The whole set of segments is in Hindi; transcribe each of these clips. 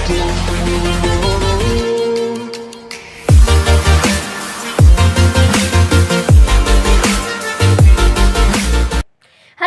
Hello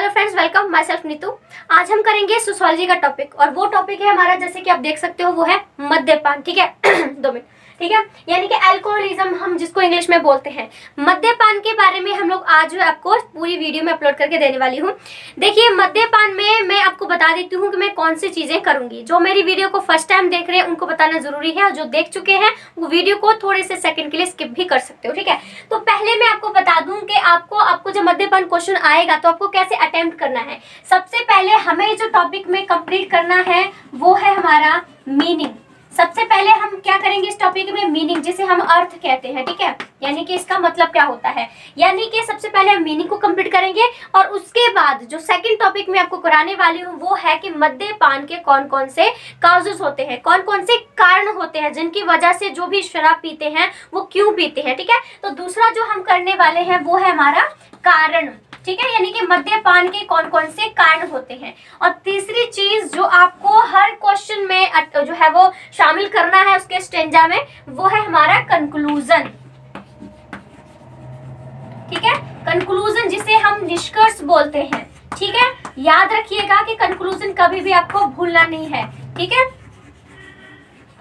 friends, welcome. My self Neetu. आज हम करेंगे सोशियोलॉजी का टॉपिक, और वो टॉपिक है हमारा, जैसे कि आप देख सकते हो, वो है मद्यपान। ठीक है 2 मिनट। ठीक है, यानी कि अल्कोहलिज्म हम जिसको इंग्लिश में बोलते हैं। मद्यपान के बारे में हम लोग आज जो है आपको पूरी वीडियो में अपलोड करके देने वाली हूँ। देखिए, मद्यपान में मैं आपको बता देती हूँ कि मैं कौन सी चीजें करूंगी। जो मेरी वीडियो को फर्स्ट टाइम देख रहे हैं उनको बताना जरूरी है, और जो देख चुके हैं वो वीडियो को थोड़े से सेकंड के लिए स्किप भी कर सकते हो। ठीक है, तो पहले मैं आपको बता दूं कि आपको जब मद्यपान क्वेश्चन आएगा तो आपको कैसे अटेम्प्ट करना है। सबसे पहले हमें जो टॉपिक में कंप्लीट करना है वो है हमारा मीनिंग। सबसे पहले हम क्या करेंगे इस टॉपिक में, मीनिंग, जिसे हम अर्थ कहते हैं। ठीक है, यानी कि इसका मतलब क्या होता है, यानी कि सबसे पहले हम मीनिंग को कंप्लीट करेंगे, और उसके बाद जो सेकंड टॉपिक में आपको कराने वाली हूँ वो है कि मद्यपान के कौन कौन से काउजेस होते हैं, कौन कौन से कारण होते हैं जिनकी वजह से जो भी शराब पीते हैं वो क्यों पीते हैं। ठीक है, तो दूसरा जो हम करने वाले हैं वो है हमारा कारण। ठीक है, यानी कि मद्यपान के कौन कौन से कारण होते हैं। और तीसरी चीज जो आपको हर क्वेश्चन में जो है वो शामिल करना है उसके स्टेंजा में, वो है हमारा कंक्लूजन। ठीक है, कंक्लूजन जिसे हम निष्कर्ष बोलते हैं। ठीक है, याद रखिएगा कि कंक्लूजन कभी भी आपको भूलना नहीं है। ठीक है,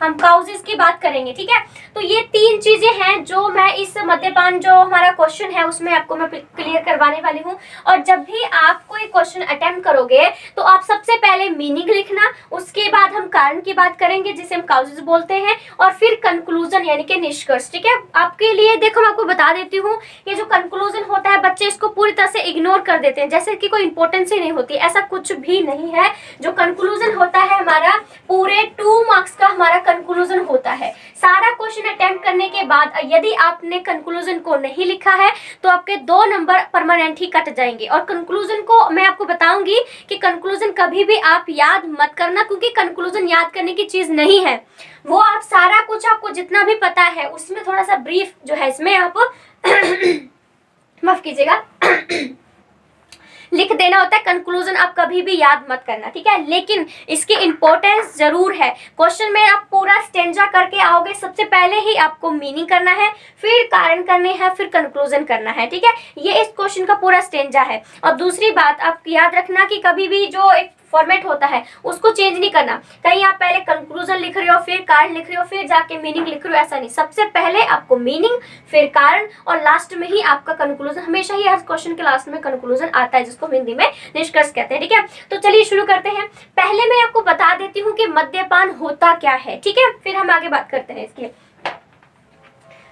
हम काउजेस की बात करेंगे। ठीक है, तो ये 3 चीजें हैं जो मैं इस मद्यपान जो हमारा क्वेश्चन है उसमें आपको मैं क्लियर करवाने वाली हूँ। और जब भी आप कोई क्वेश्चन अटेम्प्ट करोगे तो आप सबसे पहले मीनिंग लिखना, उसके बाद हम कारण की बात करेंगे जिसे हम काउजेस बोलते हैं, और फिर कंक्लूजन यानी कि निष्कर्ष। ठीक है, आपके लिए देखो मैं आपको बता देती हूँ, ये जो कंक्लूजन होता है बच्चे इसको पूरी तरह से इग्नोर कर देते हैं, जैसे कि कोई इंपॉर्टेंस ही नहीं होती। ऐसा कुछ भी नहीं है। जो कंक्लूजन होता है हमारा, पूरे 2 मार्क्स का हमारा कंक्लूजन होता है। सारा क्वेश्चन अटेम्प्ट करने के बाद यदि आपने कंक्लूजन को नहीं लिखा है तो आपके 2 नंबर परमानेंट ही कट जाएंगे। और कंक्लूजन को मैं आपको बताऊंगी कि कंक्लूजन कभी भी आप याद मत करना, क्योंकि कंक्लूजन याद करने की चीज नहीं है। वो आप सारा कुछ आपको जितना भी पता है उसमें थोड़ा सा ब्रीफ जो है इसमें आप माफ कीजिएगा लिख देना होता है। कंक्लूजन आप कभी भी याद मत करना। ठीक है, लेकिन इसकी इंपॉर्टेंस जरूर है। क्वेश्चन में आप पूरा स्टेंजा करके आओगे, सबसे पहले ही आपको मीनिंग करना है, फिर कारण करने हैं, फिर कंक्लूजन करना है। ठीक है, ये इस क्वेश्चन का पूरा स्टेंजा है। और दूसरी बात आप याद रखना कि कभी भी जो एक फॉर्मेट होता है उसको चेंज नहीं करना। कहीं आप पहले कंक्लूजन लिख रहे हो, फिर कारण लिख रहे हो, फिर जाके मीनिंग लिख रहे हो, ऐसा नहीं। सबसे पहले आपको मीनिंग, फिर कारण, और लास्ट में ही आपका कंक्लूजन। हमेशा ही हर क्वेश्चन के लास्ट में कंक्लूजन आता है, जिसको हिंदी में निष्कर्ष कहते हैं। ठीक है, तो चलिए शुरू करते हैं। पहले मैं आपको बता देती हूँ कि मद्यपान होता क्या है। ठीक है, फिर हम आगे बात करते हैं इसकी।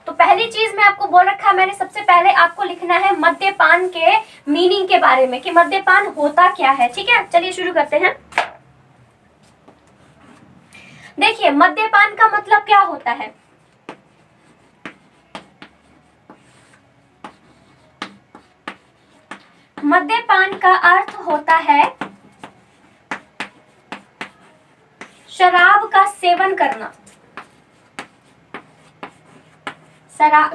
तो पहली चीज मैं आपको बोल रखा है मैंने, सबसे पहले आपको लिखना है मद्यपान के मीनिंग के बारे में कि मद्यपान होता क्या है। ठीक है, चलिए शुरू करते हैं। देखिए, मद्यपान का मतलब क्या होता है। मद्यपान का अर्थ होता है शराब का सेवन करना।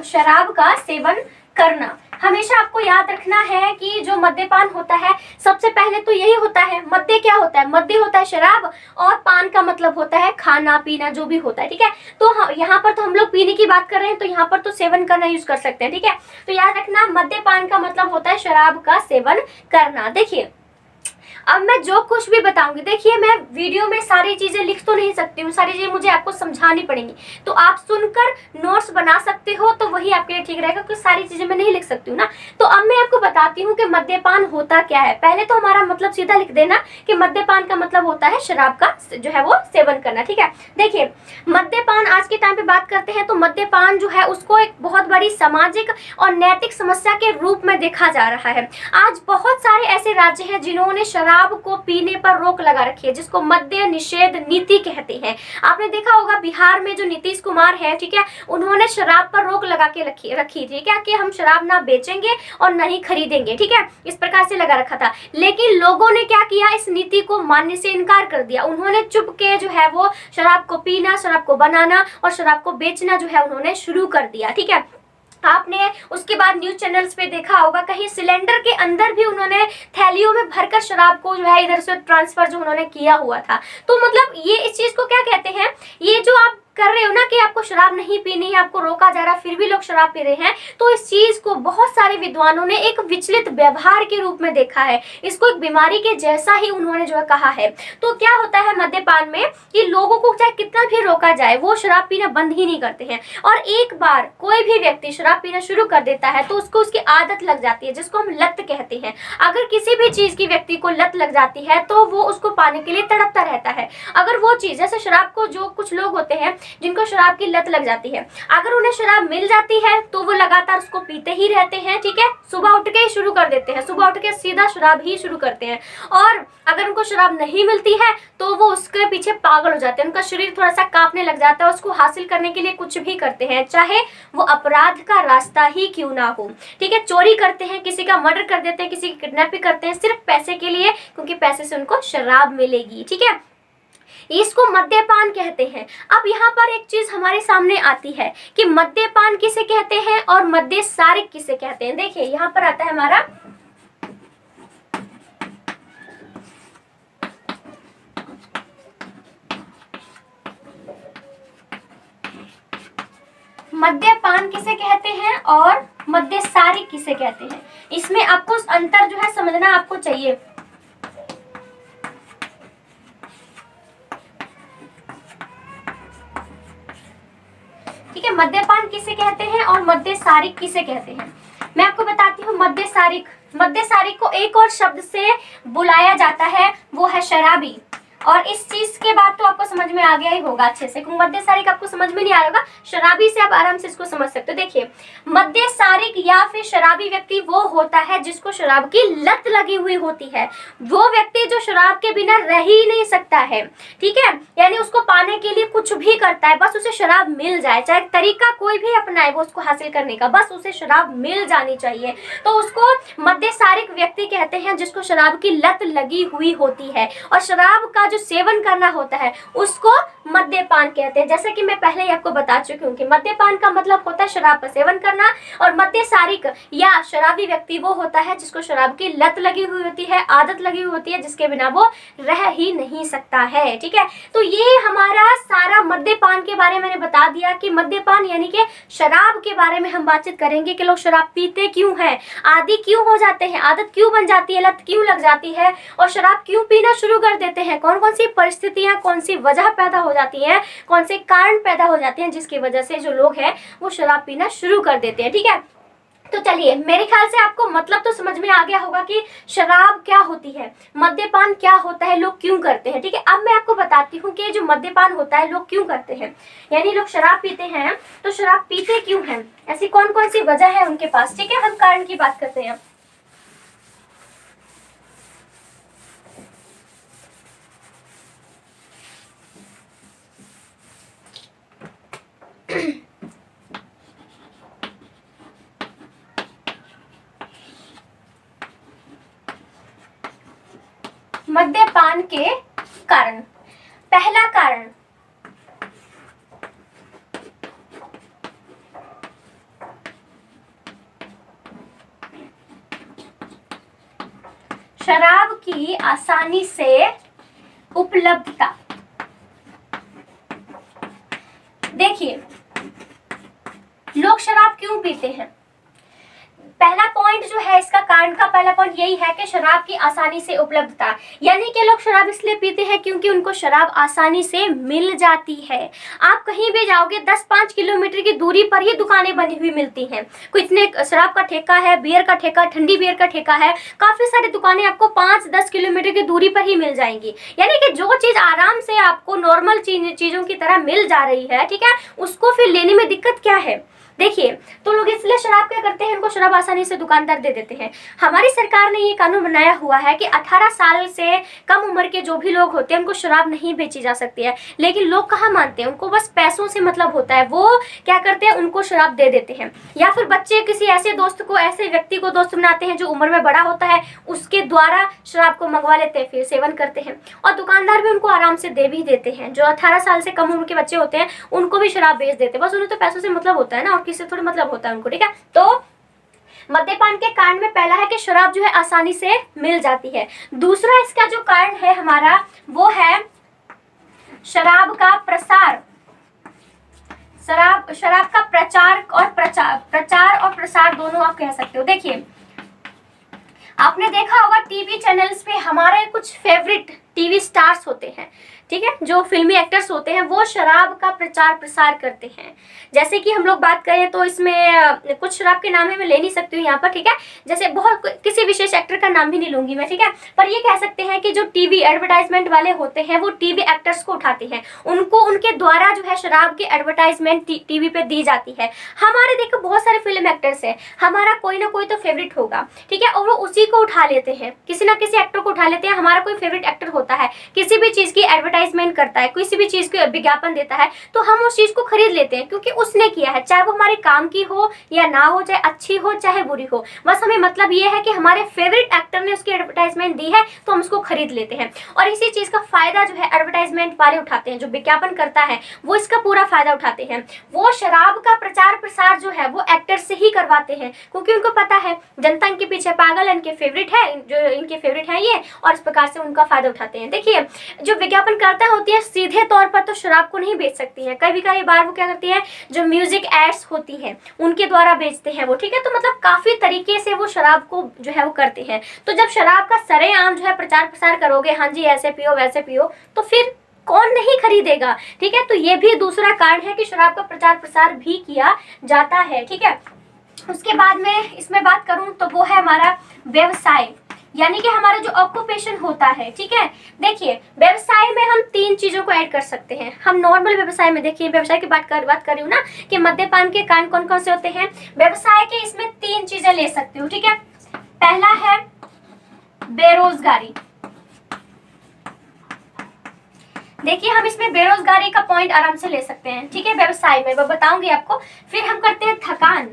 शराब का सेवन करना। हमेशा आपको याद रखना है कि जो मद्यपान होता है सबसे पहले तो यही होता है। मद्य क्या होता है, मद्य होता है शराब, और पान का मतलब होता है खाना पीना जो भी होता है। ठीक है, तो यहाँ पर तो हम लोग पीने की बात कर रहे हैं, तो यहाँ पर तो सेवन करना यूज कर सकते हैं। ठीक है, तो याद रखना मद्यपान का मतलब होता है शराब का सेवन करना। देखिए, अब मैं जो कुछ भी बताऊंगी, देखिए मैं वीडियो में सारी चीजें लिख तो नहीं सकती हूँ, सारी चीजें मुझे आपको समझानी पड़ेंगी। तो आप सुनकर नोट्स बना सकते हो तो वही आपके लिए ठीक रहेगा, क्योंकि सारी चीजें मैं नहीं लिख सकती हूँ ना। तो अब मैं आपको बताती हूँ कि मद्यपान होता क्या है। पहले तो हमारा मतलब सीधा लिख देना कि मद्यपान का मतलब होता है शराब का जो है वो सेवन करना। ठीक है, देखिए मद्यपान आज के टाइम पे बात करते हैं तो मद्यपान जो है उसको एक बहुत बड़ी सामाजिक और नैतिक समस्या के रूप में देखा जा रहा है। आज बहुत सारे ऐसे राज्य हैं जिन्होंने शराब को पीने पर रोक लगा रखी है, जिसको मद्य निषेध नीति कहते हैं। आपने देखा होगा बिहार में जो नीतीश कुमार है, ठीक है, उन्होंने शराब पर रोक लगा के रखी थी क्या, कि हम शराब ना बेचेंगे और नहीं खरीदेंगे। ठीक है, इस प्रकार से लगा रखा था। लेकिन लोगों ने क्या किया, इस नीति को मानने से इनकार कर दिया। उन्होंने चुप के जो है वो शराब को पीना, शराब को बनाना और शराब को बेचना जो है उन्होंने शुरू कर दिया। ठीक है, आपने उसके बाद न्यूज चैनल्स पे देखा होगा कहीं सिलेंडर के अंदर भी उन्होंने थैलियों में भरकर शराब को जो है इधर से ट्रांसफर जो उन्होंने किया हुआ था। तो मतलब ये इस चीज को क्या कहते हैं कर रहे हो ना कि आपको शराब नहीं पीनी है, आपको रोका जा रहा है, फिर भी लोग शराब पी रहे हैं, तो इस चीज को बहुत सारे विद्वानों ने एक विचलित व्यवहार के रूप में देखा है, इसको एक बीमारी के जैसा ही उन्होंने जो है कहा है। तो क्या होता है मद्यपान में कि लोगों को चाहे कितना भी रोका जाए वो शराब पीना बंद ही नहीं करते हैं, और एक बार कोई भी व्यक्ति शराब पीना शुरू कर देता है तो उसको उसकी आदत लग जाती है, जिसको हम लत कहते हैं। अगर किसी भी चीज की व्यक्ति को लत लग जाती है तो वो उसको पाने के लिए तड़पता रहता है। अगर वो चीज, जैसे शराब को, जो कुछ लोग होते हैं जिनको शराब की लत लग जाती है, अगर उन्हें शराब मिल जाती है तो वो लगातार उसको पीते ही रहते हैं, ठीक है, सुबह उठ के ही शुरू कर देते हैं, सुबह उठ के सीधा शराब ही शुरू करते हैं। और अगर उनको शराब नहीं मिलती है तो वो उसके पीछे पागल हो जाते हैं, उनका शरीर थोड़ा सा कांपने लग जाता है, उसको हासिल करने के लिए कुछ भी करते हैं, चाहे वो अपराध का रास्ता ही क्यों ना हो, ठीक है। चोरी करते हैं, किसी का मर्डर कर देते हैं, किसी की किडनैपिंग करते हैं, सिर्फ पैसे के लिए, क्योंकि पैसे से उनको शराब मिलेगी, ठीक है। इसको मद्यपान कहते हैं। अब यहाँ पर एक चीज हमारे सामने आती है कि मद्यपान किसे कहते हैं और मद्यसारिक किसे कहते हैं। देखिए यहाँ पर आता है हमारा मद्यपान किसे कहते हैं और मद्यसारिक किसे कहते हैं। इसमें आपको अंतर जो है समझना आपको चाहिए। ठीक है, मद्यपान किसे कहते हैं और मद्यसारिक किसे कहते हैं, मैं आपको बताती हूँ। मद्यसारिक को एक और शब्द से बुलाया जाता है, वो है शराबी। और इस चीज के बाद तो आपको समझ में आ गया ही होगा अच्छे से, क्योंकि मद्यसारिक आपको समझ में नहीं आएगा, शराबी से आप आराम से इसको समझ सकते हो। देखिए, मद्यसारिक या फिर शराबी व्यक्ति वो होता है जिसको शराब की लत लगी हुई होती है, वो व्यक्ति जो शराब के बिना रह ही नहीं सकता है, ठीक है, यानी उसको पाने के लिए कुछ भी करता है, बस उसे शराब मिल जाए, चाहे तरीका कोई भी अपनाए वो उसको हासिल करने का, बस उसे शराब मिल जानी चाहिए, तो उसको मद्यसारिक व्यक्ति कहते हैं, जिसको शराब की लत लगी हुई होती है। और शराब का जो सेवन करना होता है उसको मद्यपान कहते हैं। जैसे कि मैं पहले ही आपको बता चुकी हूँ कि मद्यपान का मतलब होता है शराब का सेवन करना, और मद्यसारिक या शराबी व्यक्ति वो होता है जिसको शराब की लत लगी हुई होती है, आदत लगी हुई होती है, जिसके बिना वो रह ही नहीं सकता है, ठीक है। तो ये हमारा सारा मद्यपान के बारे में मैंने बता दिया कि मद्यपान यानी कि शराब के बारे में हम बातचीत करेंगे कि लोग शराब पीते क्यों हैं, आदी क्यों हो जाते हैं, आदत क्यों बन जाती है, लत क्यों लग जाती है, और शराब क्यों पीना शुरू कर देते हैं, कौन कौन सी परिस्थितियां, कौन सी वजह पैदा हो जाती है, कौन से कारण पैदा हो जाते हैं जिसकी वजह से जो लोग हैं वो शराब पीना शुरू कर देते हैं, ठीक है। तो चलिए, मेरे ख्याल से आपको मतलब तो समझ में आ गया होगा कि शराब क्या होती है, मद्यपान क्या होता है, लोग क्यों करते हैं, ठीक है। अब मैं आपको बताती हूँ कि जो मद्यपान होता है लोग क्यों करते हैं, यानी लोग शराब पीते हैं तो शराब पीते क्यों हैं, ऐसी कौन कौन सी वजह है उनके पास, ठीक है। हम कारण की बात करते हैं। मद्यपान के कारण, पहला कारण शराब की आसानी से उपलब्धता। देखिए, लोग शराब क्यों पीते हैं, पहला पॉइंट जो है इसका कारण का पहला पॉइंट यही है कि शराब की आसानी से उपलब्धता, यानी कि लोग शराब इसलिए पीते हैं क्योंकि उनको शराब आसानी से मिल जाती है। आप कहीं भी जाओगे 10-5 किलोमीटर की दूरी पर ही दुकानें बनी हुई मिलती हैं, कोई इतने शराब का ठेका है, बियर का ठेका, ठंडी बियर का ठेका है, काफी सारी दुकानें आपको 5-10 किलोमीटर की दूरी पर ही मिल जाएंगी। यानी कि जो चीज आराम से आपको नॉर्मल चीजों की तरह मिल जा रही है, ठीक है, उसको फिर लेने में दिक्कत क्या है। देखिए, तो लोग इसलिए शराब क्या करते हैं, इनको शराब आसानी से दुकानदार दे देते हैं। हमारी सरकार ने ये कानून बनाया हुआ है कि 18 साल से कम उम्र के जो भी लोग होते हैं उनको शराब नहीं बेची जा सकती है, लेकिन लोग कहाँ मानते हैं, उनको बस पैसों से मतलब होता है, वो क्या करते हैं, उनको शराब दे देते हैं। या फिर बच्चे किसी ऐसे दोस्त को, ऐसे व्यक्ति को दोस्त बनाते हैं जो उम्र में बड़ा होता है, उसके द्वारा शराब को मंगवा लेते हैं, फिर सेवन करते हैं, और दुकानदार भी उनको आराम से दे भी देते हैं। जो 18 साल से कम उम्र के बच्चे होते हैं उनको भी शराब बेच देते हैं, बस उन्हें तो पैसों से मतलब होता है ना, और किसी थोड़ी मतलब होता है उनको, ठीक है। तो मद्यपान के कारण में पहला है कि शराब जो है आसानी से मिल जाती है। दूसरा इसका जो कारण है हमारा वो है शराब का प्रसार। शराब शराब का प्रचार और प्रसार दोनों आप कह सकते हो। देखिए, आपने देखा होगा टीवी चैनल्स पे हमारे कुछ फेवरेट टीवी स्टार्स होते हैं, ठीक है, जो फिल्मी एक्टर्स होते हैं, वो शराब का प्रचार प्रसार करते हैं। जैसे कि हम लोग बात करें तो इसमें कुछ शराब के नाम है, मैं ले नहीं सकती हूँ यहाँ पर, ठीक है, जैसे बहुत किसी विशेष एक्टर का नाम भी नहीं लूंगी मैं, ठीक है, पर ये कह सकते हैं कि जो टीवी एडवर्टाइजमेंट वाले होते हैं वो टीवी एक्टर्स को उठाते हैं, उनको उनके द्वारा जो है शराब की एडवर्टाइजमेंट टीवी पे दी जाती है। हमारे देखो बहुत सारे फिल्म एक्टर्स है, हमारा कोई ना कोई तो फेवरेट होगा, ठीक है, और वो उसी को उठा लेते हैं, किसी ना किसी एक्टर को उठा लेते हैं। हमारा कोई फेवरेट एक्टर होता है, किसी भी चीज की एडवर्टाइजमेंट करता है, किसी भी चीज का विज्ञापन देता है, तो हम उस चीज को खरीद लेते हैं क्योंकि उसने किया है, चाहे वो हमारे काम की हो या ना हो, चाहे अच्छी हो चाहे बुरी हो, बस हमें मतलब ये है कि हमारे फेवरेट एक्टर ने उसकी एडवर्टाइजमेंट दी है तो हम उसको खरीद लेते हैं। और इसी चीज का फायदा जो है एडवर्टाइजमेंट वाले उठाते हैं, जो विज्ञापन करता है वो इसका पूरा फायदा उठाते हैं। वो शराब का प्रचार प्रसार जो है वो एक्टर से ही करवाते हैं क्योंकि उनको पता है जनता इनके पीछे पागल है, इनके फेवरेट है, जो इनके फेवरेट है ये, और इस प्रकार से उनका फायदा उठाते हैं। देखिए, जो विज्ञापन करता होती है सीधे तौर पर तो शराब को नहीं बेच सकती है, कभी कभी बार वो क्या करती है, जो म्यूजिक एड्स होती हैं उनके द्वारा बेचते हैं वो, ठीक है, तो मतलब काफी तरीके से वो शराब को जो है वो करते हैं। तो जब शराब का सरेआम जो है प्रचार प्रसार करोगे, हाँ जी ऐसे पियो वैसे पियो, तो फिर कौन नहीं खरीदेगा, ठीक है। तो ये भी दूसरा कारण है कि शराब का प्रचार प्रसार भी किया जाता है, ठीक है। उसके बाद में इसमें बात करूं तो वो है हमारा व्यवसाय, यानी कि हमारा जो ऑक्यूपेशन होता है, ठीक है। देखिए, व्यवसाय में हम 3 चीजों को ऐड कर सकते हैं। हम नॉर्मल व्यवसाय में, देखिए व्यवसाय की बात कर रही हूँ ना, कि मद्यपान के कारण कौन कौन से होते हैं। व्यवसाय के इसमें 3 चीजें ले सकते हो, ठीक है। पहला है बेरोजगारी। देखिए, हम इसमें बेरोजगारी का पॉइंट आराम से ले सकते हैं, ठीक है, व्यवसाय में, मैं बताऊंगी आपको। फिर हम करते हैं थकान,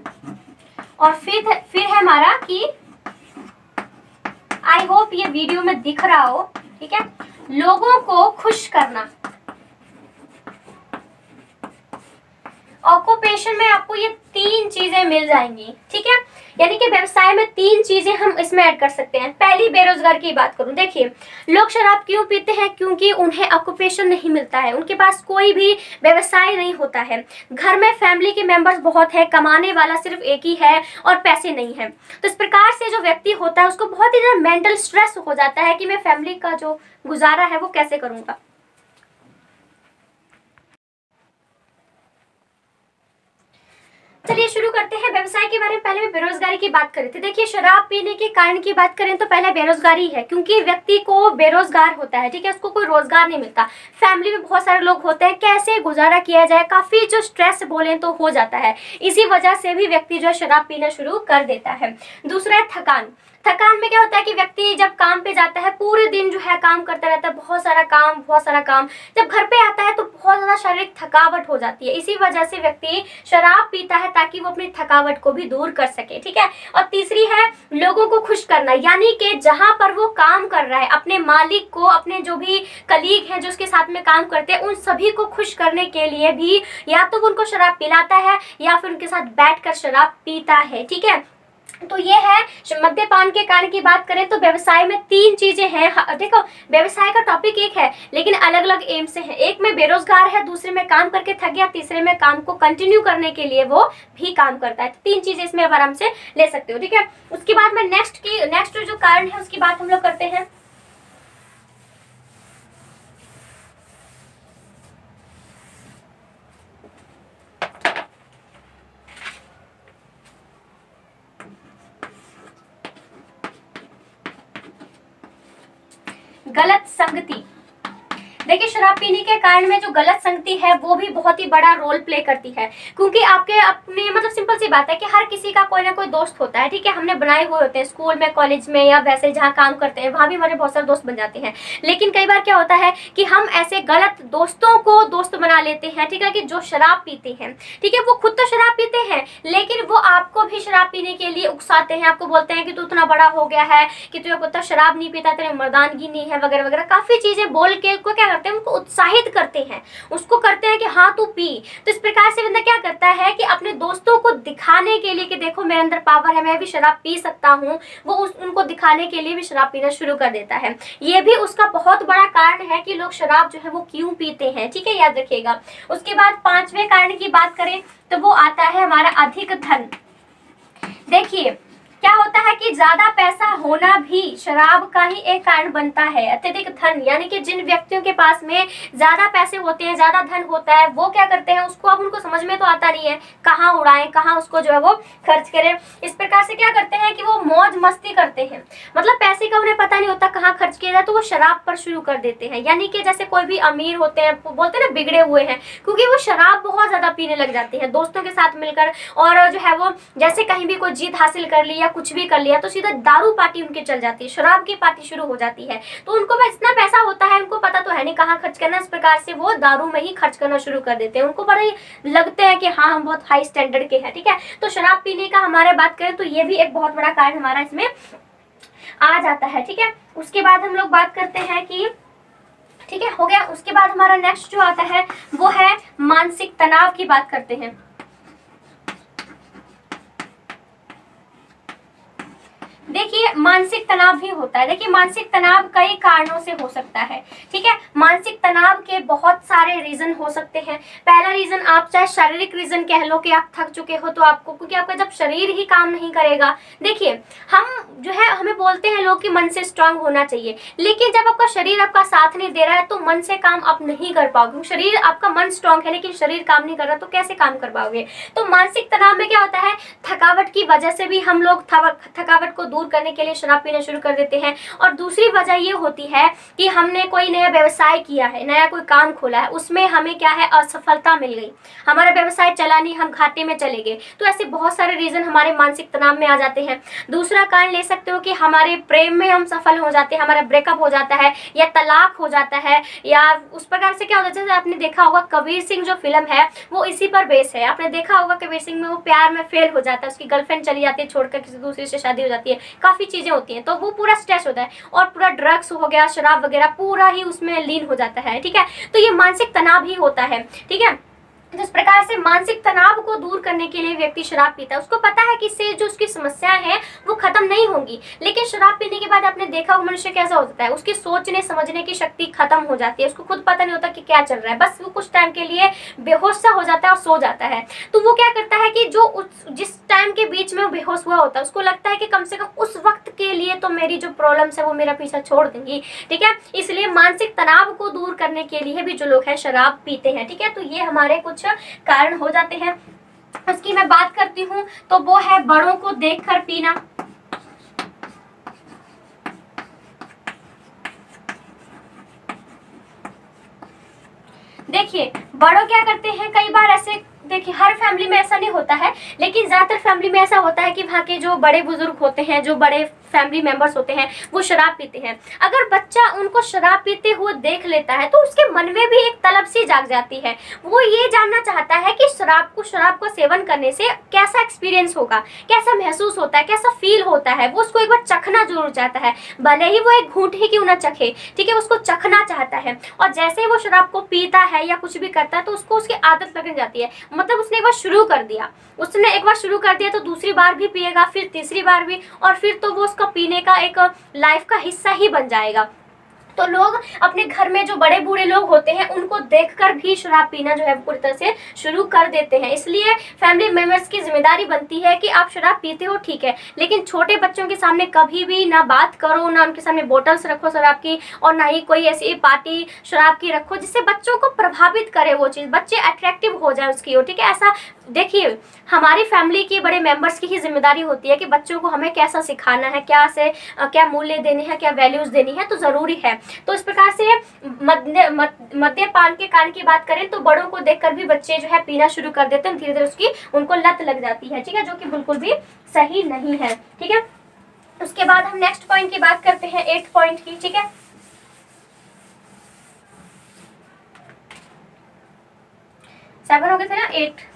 और फिर है हमारा कि आई होप ये वीडियो में दिख रहा हो, ठीक है, लोगों को खुश करना। ऑक्यूपेशन में आपको ये 3 चीजें मिल जाएंगी, ठीक है, यानी कि व्यवसाय में 3 चीजें हम इसमें ऐड कर सकते हैं। पहली बेरोजगार की बात करूं, देखिए लोग शराब क्यों पीते हैं, क्योंकि उन्हें ऑक्यूपेशन नहीं मिलता है, उनके पास कोई भी व्यवसाय नहीं होता है, घर में फैमिली के मेंबर्स बहुत है, कमाने वाला सिर्फ एक ही है और पैसे नहीं है। तो इस प्रकार से जो व्यक्ति होता है उसको बहुत ही ज्यादा मेंटल स्ट्रेस हो जाता है कि मैं फैमिली का जो गुजारा है वो कैसे करूंगा। चलिए शुरू करते हैं व्यवसाय के बारे में। पहले मैं बेरोजगारी की बात कर रही थी। देखिए, शराब पीने के कारण की बात करें तो पहले बेरोजगारी है, क्योंकि व्यक्ति को बेरोजगार होता है, ठीक है, उसको कोई रोजगार नहीं मिलता। फैमिली में बहुत सारे लोग होते हैं, कैसे गुजारा किया जाए, काफी जो स्ट्रेस बोले तो हो जाता है। इसी वजह से भी व्यक्ति जो है शराब पीना शुरू कर देता है। दूसरा है थकान। थकान में क्या होता है कि व्यक्ति जब काम पे जाता है पूरे दिन जो है काम करता रहता है, बहुत सारा काम, जब घर पे आता है तो बहुत ज्यादा शारीरिक थकावट हो जाती है। इसी वजह से व्यक्ति शराब पीता है ताकि वो अपनी थकावट को भी दूर कर सके, ठीक है। और तीसरी है लोगों को खुश करना, यानी कि जहां पर वो काम कर रहा है अपने मालिक को, अपने जो भी कलीग हैं जो उसके साथ में काम करते हैं, उन सभी को खुश करने के लिए भी या तो वो उनको शराब पिलाता है या फिर उनके साथ बैठकर शराब पीता है, ठीक है। तो ये है मद्यपान के कारण की बात करें तो व्यवसाय में 3 चीजें हैं। देखो, व्यवसाय का टॉपिक एक है लेकिन अलग अलग एम से है। एक में बेरोजगार है, दूसरे में काम करके थक गया, तीसरे में काम को कंटिन्यू करने के लिए वो भी काम करता है। 3 चीजें इसमें आराम से ले सकते हो, ठीक है। उसके बाद में नेक्स्ट जो कारण है उसकी बात हम लोग करते हैं। गलत संगति। देखिए, शराब पीने के कारण में जो गलत संगति है वो भी बहुत ही बड़ा रोल प्ले करती है, क्योंकि आपके अपने मतलब सिंपल सी बात है कि हर किसी का कोई ना कोई दोस्त होता है, ठीक है। हमने बनाए हुए होते हैं स्कूल में, कॉलेज में, या वैसे जहाँ काम करते हैं वहाँ भी हमारे बहुत सारे दोस्त बन जाते हैं। लेकिन कई बार क्या होता है कि हम ऐसे गलत दोस्तों को दोस्त बना लेते हैं, ठीक है, कि जो शराब पीते हैं, ठीक है। वो खुद तो शराब पीते हैं लेकिन वो आपको भी शराब पीने के लिए उकसाते हैं, आपको बोलते हैं कि तू इतना बड़ा हो गया है कि तुझे पता शराब नहीं पीता, तेरे मर्दानगी नहीं है, वगैरह वगैरह, काफी चीजें बोल के को क्या करते हैं, उनको उत्साहित करते हैं, उसको करते हैं कि हाँ तू पी। तो इस प्रकार से बंदा क्या करता है कि अपने दोस्तों को दिखाने के लिए कि देखो मेरे अंदर पावर है, मैं भी शराब पी सकता हूँ, वो उनको दिखाने के लिए भी शराब पीना शुरू कर देता है। ये भी उसका बहुत बड़ा कारण है कि लोग शराब जो है वो क्यों पीते हैं, ठीक है, याद रखिएगा। उसके बाद 5वें कारण की बात करें तो वो आता है हमारा अधिक धन। देखिए क्या होता है कि ज्यादा पैसा होना भी शराब का ही एक कारण बनता है। अत्यधिक धन यानी कि जिन व्यक्तियों के पास में ज्यादा पैसे होते हैं, ज्यादा धन होता है, वो क्या करते हैं, उसको अब उनको समझ में तो आता नहीं है कहाँ उड़ाएं, कहाँ उसको जो है वो खर्च करें। इस प्रकार से क्या करते हैं कि वो मौज मस्ती करते हैं, मतलब पैसे का उन्हें पता नहीं होता कहाँ खर्च किया जाए, तो वो शराब पर शुरू कर देते हैं। यानी कि जैसे कोई भी अमीर होते हैं, बोलते हैं ना बिगड़े हुए हैं, क्योंकि वो शराब बहुत ज्यादा पीने लग जाते हैं दोस्तों के साथ मिलकर, और जो है वो जैसे कहीं भी कोई जीत हासिल कर ली या कुछ भी कर लिया तो सीधा दारू पार्टी उनकी चल जाती है, शराब की पार्टी शुरू हो जाती है। तो उनको बस इतना पैसा होता है, उनको पता तो है नहीं कहाँ खर्च करना, इस प्रकार से वो दारू में ही खर्च करना शुरू कर देते हैं। उनको बड़े लगते हैं कि हाँ हम बहुत हाई स्टैंडर्ड के हैं, ठीक है। तो शराब पीने का हमारे बात करें तो ये भी एक बहुत बड़ा कारण हमारा इसमें आ जाता है, ठीक है। उसके बाद हम लोग बात करते हैं कि ठीक है, हो गया। उसके बाद हमारा नेक्स्ट जो आता है वो है मानसिक तनाव की बात करते हैं। देखिए मानसिक तनाव भी होता है। देखिए मानसिक तनाव कई कारणों से हो सकता है, ठीक है। मानसिक तनाव के बहुत सारे रीजन हो सकते हैं। पहला रीजन आप चाहे शारीरिक रीजन कह लो कि आप थक चुके हो, तो आपको, क्योंकि आपका जब शरीर ही काम नहीं करेगा। देखिए हम जो है, हमें बोलते हैं लोग कि मन से स्ट्रांग होना चाहिए, लेकिन जब आपका शरीर आपका साथ नहीं दे रहा है तो मन से काम आप नहीं कर पाओगे। शरीर आपका, मन स्ट्रांग है लेकिन शरीर काम नहीं कर रहा तो कैसे काम कर पाओगे। तो मानसिक तनाव में क्या होता है, थकावट की वजह से भी हम लोग थकावट को दूर करने के लिए शराब पीना शुरू कर देते हैं। और दूसरी वजह ये होती है कि हमने कोई नया व्यवसाय किया है, नया कोई काम खोला है, उसमें हमें क्या है, असफलता मिल गई, हमारा व्यवसाय चला नहीं, हम घाटे में चले गए। तो ऐसे बहुत सारे रीजन हमारे मानसिक तनाव में आ जाते हैं। दूसरा कारण ले सकते हो कि हमारे प्रेम में हम सफल हो जाते हैं, हमारा ब्रेकअप हो जाता है या तलाक हो जाता है, या उस प्रकार से क्या होता है, जैसे आपने देखा होगा कबीर सिंह जो फिल्म है वो इसी पर बेस है। आपने देखा होगा कबीर सिंह में वो प्यार में फेल हो जाता है, उसकी गर्लफ्रेंड चली जाती है छोड़कर, किसी दूसरे से शादी हो जाती है, काफी चीजें होती हैं, तो वो पूरा स्ट्रेस होता है और पूरा ड्रग्स हो गया, शराब वगैरह पूरा ही उसमें लीन हो जाता है, ठीक है। तो ये मानसिक तनाव ही होता है, ठीक है। तो इस प्रकार से मानसिक तनाव को दूर करने के लिए व्यक्ति शराब पीता है। उसको पता है कि इससे जो उसकी समस्याएं हैं वो खत्म नहीं होंगी, लेकिन शराब पीने के बाद आपने देखा वो मनुष्य कैसा होता है, उसकी सोचने समझने की शक्ति खत्म हो जाती है, उसको खुद पता नहीं होता कि क्या चल रहा है, बस वो कुछ टाइम के लिए बेहोश सा हो जाता है और सो जाता है। तो वो क्या करता है कि जो जिस टाइम के बीच में वो बेहोश हुआ होता है उसको लगता है कि कम से कम उस वक्त के लिए तो मेरी जो प्रॉब्लम्स है वो मेरा पीछा छोड़ देंगी, ठीक है। इसलिए मानसिक तनाव को दूर करने के लिए भी जो लोग हैं शराब पीते हैं, ठीक है। तो ये हमारे कुछ कारण हो जाते हैं। उसकी मैं बात करती हूँ तो वो है बड़ों को देखकर पीना। देखिए बड़ों क्या करते हैं, कई बार ऐसे, देखिए हर फैमिली में ऐसा नहीं होता है, लेकिन ज्यादातर फैमिली में ऐसा होता है कि वहाँ के जो बड़े बुजुर्ग होते हैं, जो बड़े फैमिली मेंबर्स होते हैं, वो शराब पीते हैं। अगर बच्चा उनको शराब पीते हुए देख लेता है तो उसके मन में भी एक तलब सी जाग जाती है, वो ये जानना चाहता है कि शराब को सेवन करने से कैसा एक्सपीरियंस होगा, कैसा महसूस होता है, कैसा फील होता है, वो उसको एक बार चखना जरूर चाहता है, भले ही वो एक घूंट ही क्यों ना चखे, ठीक है, उसको चखना चाहता है। और जैसे ही वो शराब को पीता है या कुछ भी करता है तो उसको उसकी आदत लगने जाती है, मतलब उसने एक बार शुरू कर दिया तो दूसरी बार भी पिएगा, फिर तीसरी बार भी, और फिर तो वो उसका पीने का एक लाइफ का हिस्सा ही बन जाएगा। तो लोग अपने घर में जो बड़े बूढ़े लोग होते हैं उनको देखकर भी शराब पीना जो है पूरी तरह से शुरू कर देते हैं। इसलिए फैमिली मेंबर्स की जिम्मेदारी बनती है कि आप शराब पीते हो ठीक है, लेकिन छोटे बच्चों के सामने कभी भी ना बात करो, ना उनके सामने बोतल्स रखो शराब की, और ना ही कोई ऐसी पार्टी शराब की रखो जिससे बच्चों को प्रभावित करे वो चीज़, बच्चे अट्रैक्टिव हो जाए उसकी ओर, ठीक है। ऐसा देखिए हमारी फैमिली के बड़े मेंबर्स की ही जिम्मेदारी होती है कि बच्चों को हमें कैसा सिखाना है, क्या मूल्य देने हैं, क्या वैल्यूज देनी है, तो जरूरी है। तो इस प्रकार से मद्यपान के कारण की बात करें तो बड़ों को देखकर भी बच्चे जो है पीना शुरू कर देते हैं, धीरे धीरे उसकी उनको लत लग जाती है, ठीक है, जो कि बिल्कुल भी सही नहीं है, ठीक है। उसके बाद हम नेक्स्ट पॉइंट की बात करते हैं, 8th पॉइंट की, ठीक है। 7 हो गए थे ना, 8।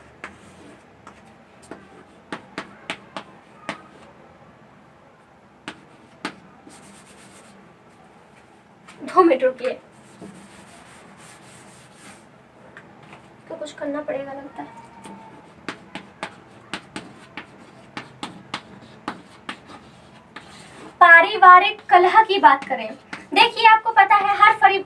दो मिनट रुकिए। कुछ करना पड़ेगा लगता है। पारिवारिक कलह की बात करें, देखिए आपको पता है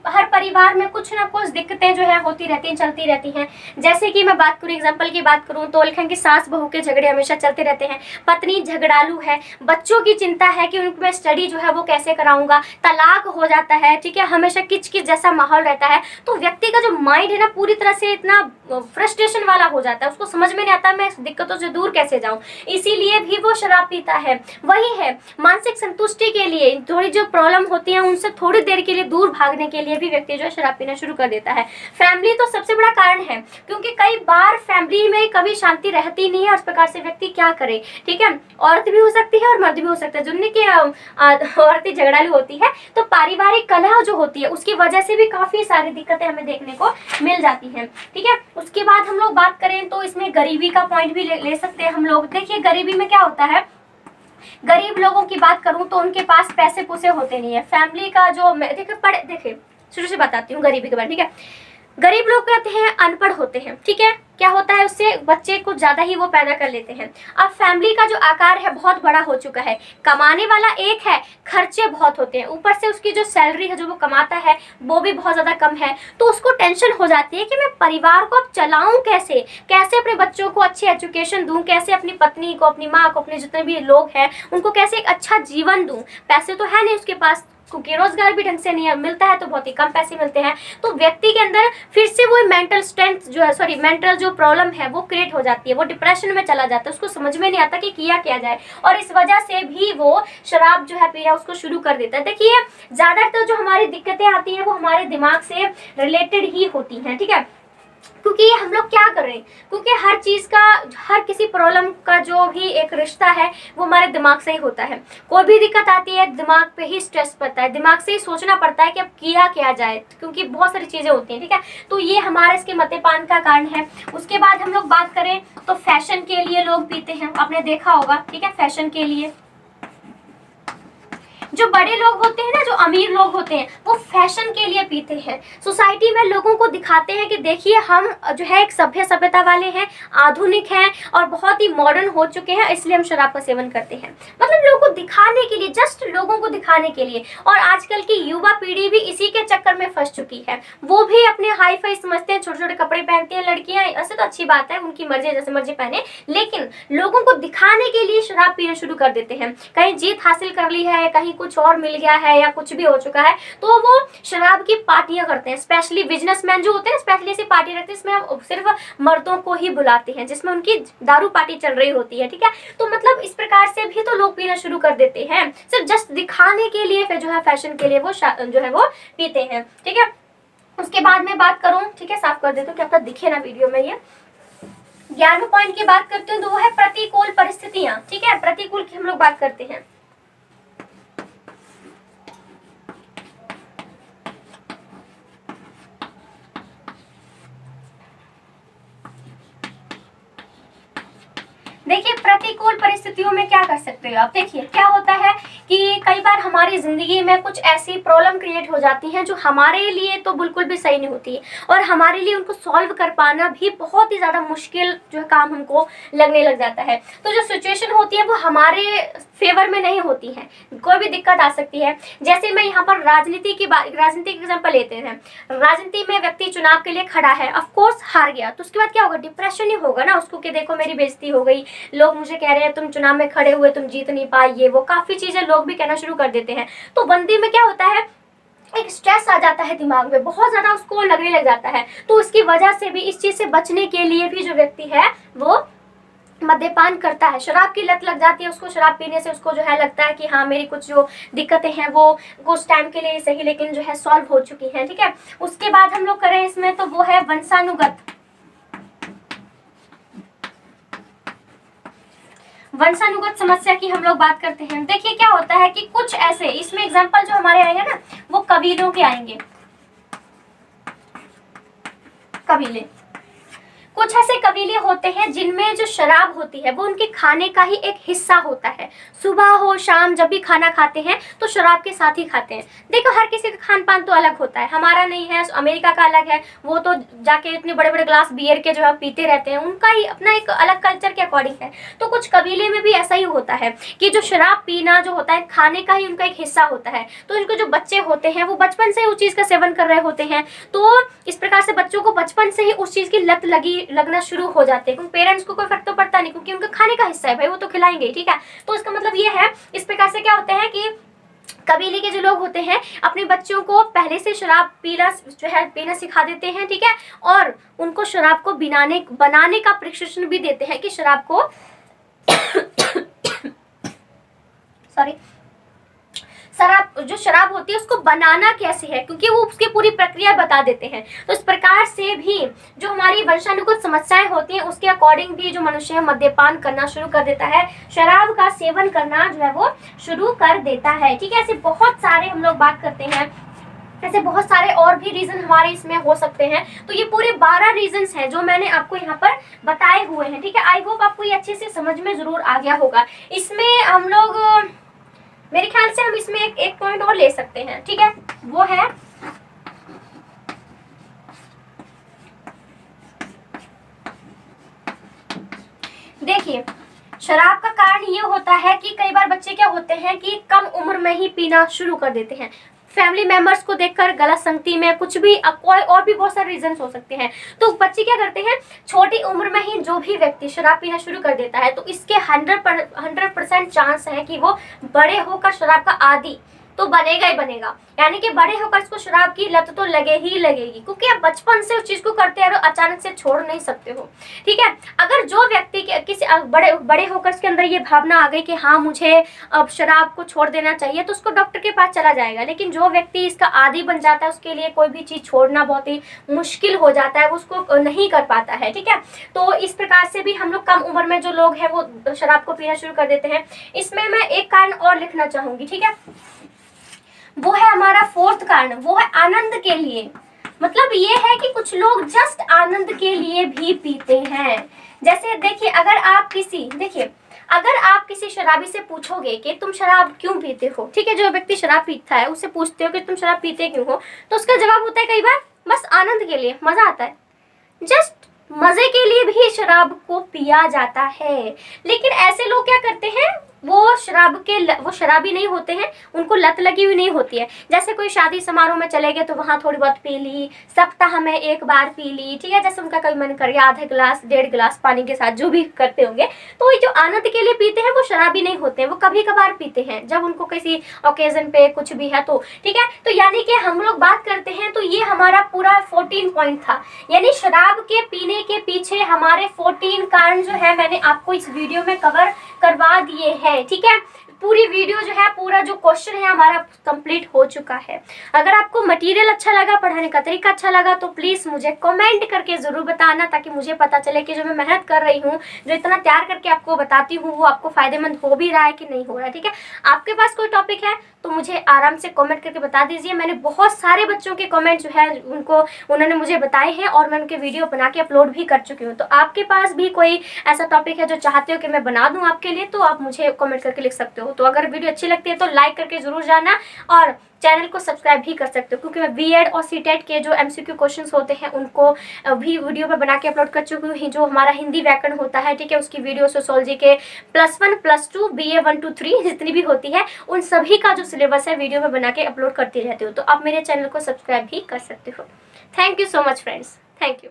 हर परिवार में कुछ ना कुछ दिक्कतें जो है होती रहती हैं, चलती रहती हैं। जैसे कि मैं बात करूं, एग्जांपल की बात करूं तो लिखें कि सास बहू के झगड़े हमेशा चलते रहते हैं, पत्नी झगड़ालू है, बच्चों की चिंता है कि उनको मैं स्टडी जो है वो कैसे कराऊंगा, तलाक हो जाता है, ठीक है, हमेशा किच किच जैसा माहौल रहता है। तो व्यक्ति का जो माइंड है ना पूरी तरह से इतना फ्रस्ट्रेशन वाला हो जाता है, उसको समझ में नहीं आता मैं इस दिक्कतों से दूर कैसे जाऊं, इसीलिए भी वो शराब पीता है। वही है, मानसिक संतुष्टि के लिए थोड़ी जो प्रॉब्लम होती है उनसे थोड़ी देर के लिए दूर भागने के लिए भी व्यक्ति जो है शराब पीना शुरू कर देता है। फैमिली तो सबसे बड़ा कारण है, क्योंकि कई बार फैमिली में कभी शांति रहती नहीं है, उस प्रकार से व्यक्ति क्या करे, ठीक है, औरत भी हो सकती है और मर्द भी हो सकता है, जिनने की औरतें झगड़ालू होती है। तो पारिवारिक कलह जो होती है उसकी वजह से भी काफी सारी दिक्कतें हमें देखने को मिल जाती हैं, ठीक है। उसके बाद हम लोग बात करें तो इसमें गरीबी का पॉइंट भी ले सकते हैं हम लोग। देखिए गरीबी में क्या होता है, गरीब लोगों की बात करूं तो उनके पास पैसे पूसे होते नहीं है, फैमिली का जो देखिए शुरू से बताती हूँ गरीबी के बारे में, ठीक है। गरीब लोग कहते हैं अनपढ़ होते हैं, ठीक है, क्या होता है उससे बच्चे कुछ ज्यादा ही वो पैदा कर लेते हैं। अब फैमिली का जो आकार है बहुत बड़ा हो चुका है, कमाने वाला एक है, खर्चे बहुत होते हैं, ऊपर से उसकी जो सैलरी है जो वो कमाता है वो भी बहुत ज्यादा कम है। तो उसको टेंशन हो जाती है कि मैं परिवार को अब चलाऊं कैसे, कैसे अपने बच्चों को अच्छी एजुकेशन दूं, कैसे अपनी पत्नी को, अपनी माँ को, अपने जितने भी लोग हैं उनको कैसे एक अच्छा जीवन दूं। पैसे तो है नहीं उसके पास, क्योंकि रोजगार भी ढंग से नहीं मिलता है, तो बहुत ही कम पैसे मिलते हैं। तो व्यक्ति के अंदर फिर से वो मेंटल स्ट्रेंथ जो है, मेंटल जो प्रॉब्लम है वो क्रिएट हो जाती है, वो डिप्रेशन में चला जाता है, उसको समझ में नहीं आता कि किया क्या जाए, और इस वजह से भी वो शराब जो है पीना उसको शुरू कर देता है। देखिए ज्यादातर जो हमारी दिक्कतें आती हैं वो हमारे दिमाग से रिलेटेड ही होती हैं, ठीक है, क्योंकि हम लोग क्या कर रहे हैं, क्योंकि हर चीज का, हर किसी प्रॉब्लम का जो भी एक रिश्ता है वो हमारे दिमाग से ही होता है। कोई भी दिक्कत आती है दिमाग पे ही स्ट्रेस पड़ता है, दिमाग से ही सोचना पड़ता है कि अब किया क्या जाए, क्योंकि बहुत सारी चीजें होती हैं, ठीक है। तो ये हमारे इसके मद्यपान का कारण है। उसके बाद हम लोग बात करें तो फैशन के लिए लोग पीते हैं, आपने देखा होगा, ठीक है, फैशन के लिए जो बड़े लोग होते हैं ना, जो अमीर लोग होते हैं, वो फैशन के लिए पीते हैं, सोसाइटी में लोगों को दिखाते हैं कि देखिए हम जो है एक सभ्यता वाले हैं, आधुनिक हैं और बहुत ही मॉडर्न हो चुके हैं, इसलिए हम शराब का सेवन करते हैं। मतलब लोगों को दिखाने के लिए, जस्ट लोगों को दिखाने के लिए। और आजकल की युवा पीढ़ी भी इसी के चक्कर में फंस चुकी है, वो भी अपने हाई फाई समझते हैं, छोटे छोटे कपड़े पहनती हैं लड़कियां, ऐसे तो अच्छी बात है, उनकी मर्जी, जैसे मर्जी पहने, लेकिन लोगों को दिखाने के लिए शराब पीना शुरू कर देते हैं। कहीं जीत हासिल कर ली है, कहीं कुछ और मिल गया है या कुछ भी हो चुका है, तो वो शराब की पार्टियां करते हैं। स्पेशली बिजनेसमैन जो होते हैं, स्पेशली ऐसी पार्टी रखते हैं इसमें सिर्फ मर्दों को ही बुलाते हैं, जिसमें उनकी दारू पार्टी चल रही होती है, ठीक है। तो मतलब इस प्रकार से भी तो लोग पीना शुरू कर देते हैं, सिर्फ जस्ट दिखाने के लिए, फिर जो है फैशन के लिए वो जो है वो पीते हैं, ठीक है। उसके बाद में बात करूं, ठीक है, साफ कर देता हूँ कि आपका दिखे ना वीडियो में। ये 11वें पॉइंट की बात करते हैं तो वो है प्रतिकूल परिस्थितियां, ठीक है, प्रतिकूल की हम लोग बात करते हैं। देखिए प्रतिकूल परिस्थितियों में क्या कर सकते हो आप। देखिए क्या होता है कि कई बार हमारी जिंदगी में कुछ ऐसी प्रॉब्लम क्रिएट हो जाती हैं जो हमारे लिए तो बिल्कुल भी सही नहीं होती है, और हमारे लिए उनको सॉल्व कर पाना भी बहुत ही ज्यादा मुश्किल जो है काम हमको लगने लग जाता है। तो जो सिचुएशन होती है वो हमारे फेवर में नहीं होती है, कोई भी दिक्कत आ सकती है। जैसे मैं यहाँ पर राजनीति की एग्जाम्पल लेते हैं। राजनीति में व्यक्ति चुनाव के लिए खड़ा है, ऑफ कोर्स हार गया, तो उसके बाद क्या होगा, डिप्रेशन ही होगा ना उसको, कि देखो मेरी बेइज्जती हो गई, लोग मुझे कह रहे हैं तुम चुनाव में खड़े हुए तुम जीत नहीं पाए, ये वो काफी चीजें लोग भी कहना शुरू कर देते हैं। तो बंदी में क्या होता है, एक स्ट्रेस आ जाता है दिमाग में, बहुत ज्यादा उसको लगने लग जाता है। तो उसकी वजह से भी, इस चीज से बचने के लिए भी जो व्यक्ति है वो मद्यपान करता है, शराब की लत लग जाती है उसको। शराब पीने से उसको जो है लगता है कि हाँ मेरी कुछ जो दिक्कतें हैं वो उस टाइम के लिए सही लेकिन जो है सॉल्व हो चुकी हैं, ठीक है। उसके बाद हम लोग करें इसमें तो वो है वंशानुगत समस्या की हम लोग बात करते हैं। देखिए क्या होता है कि कुछ ऐसे, इसमें एग्जांपल जो हमारे आएंगे ना वो कबीलों के आएंगे, कबीले। कुछ ऐसे कबीले होते हैं जिनमें जो शराब होती है वो उनके खाने का ही एक हिस्सा होता है। सुबह हो शाम जब भी खाना खाते हैं तो शराब के साथ ही खाते हैं। देखो हर किसी का खान पान तो अलग होता है, हमारा नहीं है, अमेरिका का अलग है, वो तो जाके इतने बड़े बड़े ग्लास बियर के जो है पीते रहते हैं, उनका ही अपना एक अलग कल्चर के अकॉर्डिंग है। तो कुछ कबीले में भी ऐसा ही होता है कि जो शराब पीना जो होता है खाने का ही उनका एक हिस्सा होता है। तो इनको जो बच्चे होते हैं वो बचपन से उस चीज़ का सेवन कर रहे होते हैं, तो इस प्रकार से बच्चों को बचपन से ही उस चीज़ की लत लगना शुरू हो जाते हैं। क्योंकि पेरेंट्स को कोई फर्क तो पड़ता नहीं, क्योंकि उनका खाने का हिस्सा है भाई, वो तो खिलाएंगे, ठीक है। तो इसका मतलब ये है, इस प्रकार से क्या होता है कि कबीले के जो लोग होते हैं अपने बच्चों को पहले से शराब पीना सिखा देते हैं, ठीक है, और उनको शराब को बनाने का प्रशिक्षण भी देते हैं कि शराब को जो शराब होती है उसको बनाना कैसे है, क्योंकि वो उसकी पूरी प्रक्रिया बता देते हैं। तो इस प्रकार से भी जो हमारी वंशानुगत समस्याएं होती हैं उसके अकॉर्डिंग भी जो मनुष्य मद्यपान करना शुरू कर देता है, शराब का सेवन करना जो है वो शुरू कर देता है, ठीक है। ऐसे बहुत सारे हम लोग बात करते हैं, ऐसे बहुत सारे और भी रीजन हमारे इसमें हो सकते हैं। तो ये पूरे 12 रीजंस हैं जो मैंने आपको यहाँ पर बताए हुए हैं, ठीक है। आई होप आपको ये अच्छे से समझ में जरूर आ गया होगा। इसमें हम लोग मेरे ख्याल से हम इसमें एक पॉइंट और ले सकते हैं, ठीक है, वो है देखिए शराब का कारण ये होता है कि कई बार बच्चे क्या होते हैं कि कम उम्र में ही पीना शुरू कर देते हैं। फैमिली मेंबर्स को देखकर, गलत संगति में, कुछ भी कोई और भी बहुत सारे रीजंस हो सकते हैं। तो बच्चे क्या करते हैं, छोटी उम्र में ही जो भी व्यक्ति शराब पीना शुरू कर देता है तो इसके 100% चांस है कि वो बड़े होकर शराब का आदी तो बनेगा ही बनेगा। यानी कि बड़े होकर इसको शराब की लत तो लगेगी, क्योंकि आप बचपन से उस चीज को करते हैं और अचानक से छोड़ नहीं सकते हो, ठीक है। अगर जो व्यक्ति के किसी बड़े होकर इसके अंदर ये भावना आ गई कि हाँ मुझे अब शराब को छोड़ देना चाहिए, तो उसको डॉक्टर के पास चला जाएगा। लेकिन जो व्यक्ति इसका आदी बन जाता है उसके लिए कोई भी चीज छोड़ना बहुत ही मुश्किल हो जाता है, वो उसको नहीं कर पाता है, ठीक है। तो इस प्रकार से भी हम लोग कम उम्र में जो लोग हैं वो शराब को पीना शुरू कर देते हैं। इसमें मैं एक कारण और लिखना चाहूंगी, ठीक है, वो है हमारा 4th कारण, वो है आनंद के लिए। मतलब ये है कि कुछ लोग जस्ट आनंद के लिए भी पीते हैं। जैसे देखिए अगर आप किसी शराबी से पूछोगे कि तुम शराब क्यों पीते हो, ठीक है, जो व्यक्ति शराब पीता है उससे पूछते हो कि तुम शराब पीते क्यों हो, तो उसका जवाब होता है कई बार बस आनंद के लिए, मजा आता है, जस्ट मजे के लिए भी शराब को पिया जाता है। लेकिन ऐसे लोग क्या करते हैं, वो शराबी नहीं होते हैं, उनको लत लगी हुई नहीं होती है। जैसे कोई शादी समारोह में चले गए तो वहाँ थोड़ी बहुत पी ली, सप्ताह में एक बार पी ली, ठीक है, जैसे उनका कभी मन कर गया आधा गिलास 1.5 गिलास पानी के साथ जो भी करते होंगे। तो ये जो आनंद के लिए पीते हैं वो शराबी नहीं होते हैं, वो कभी कभार पीते हैं जब उनको किसी ओकेजन पे कुछ भी है तो, ठीक है। तो यानी कि हम लोग बात करते हैं तो ये हमारा पूरा 14 पॉइंट था, यानी शराब के पीने के पीछे हमारे 14 कारण जो है मैंने आपको इस वीडियो में कवर करवा दिए हैं, ठीक है। पूरी वीडियो जो है, पूरा जो क्वेश्चन है हमारा कंप्लीट हो चुका है। अगर आपको मटेरियल अच्छा लगा, पढ़ाने का तरीका अच्छा लगा तो प्लीज़ मुझे कमेंट करके ज़रूर बताना, ताकि मुझे पता चले कि जो मैं मेहनत कर रही हूँ, जो इतना तैयार करके आपको बताती हूँ, वो आपको फ़ायदेमंद हो भी रहा है कि नहीं हो रहा है, ठीक है। आपके पास कोई टॉपिक है तो मुझे आराम से कमेंट करके बता दीजिए। मैंने बहुत सारे बच्चों के कमेंट जो है उन्होंने मुझे बताए हैं और मैं उनके वीडियो बना के अपलोड भी कर चुकी हूँ। तो आपके पास भी कोई ऐसा टॉपिक है जो चाहते हो कि मैं बना दूँ आपके लिए, तो आप मुझे कमेंट करके लिख सकते हो। तो अगर वीडियो अच्छी लगती है तो लाइक करके ज़रूर जाना और चैनल को सब्सक्राइब भी कर सकते हो, क्योंकि मैं बीएड और सीटेट के जो MCQ क्वेश्चंस होते हैं उनको भी वीडियो में बना के अपलोड कर चुकी हूँ। जो हमारा हिंदी व्याकरण होता है, ठीक है, उसकी वीडियो सोशियोलॉजी के +1 +2 BA 1 2 3 जितनी भी होती है उन सभी का जो सिलेबस है वीडियो में बना के अपलोड करती रहती हूँ। तो आप मेरे चैनल को सब्सक्राइब भी कर सकते हो। Thank you so much friends, thank you.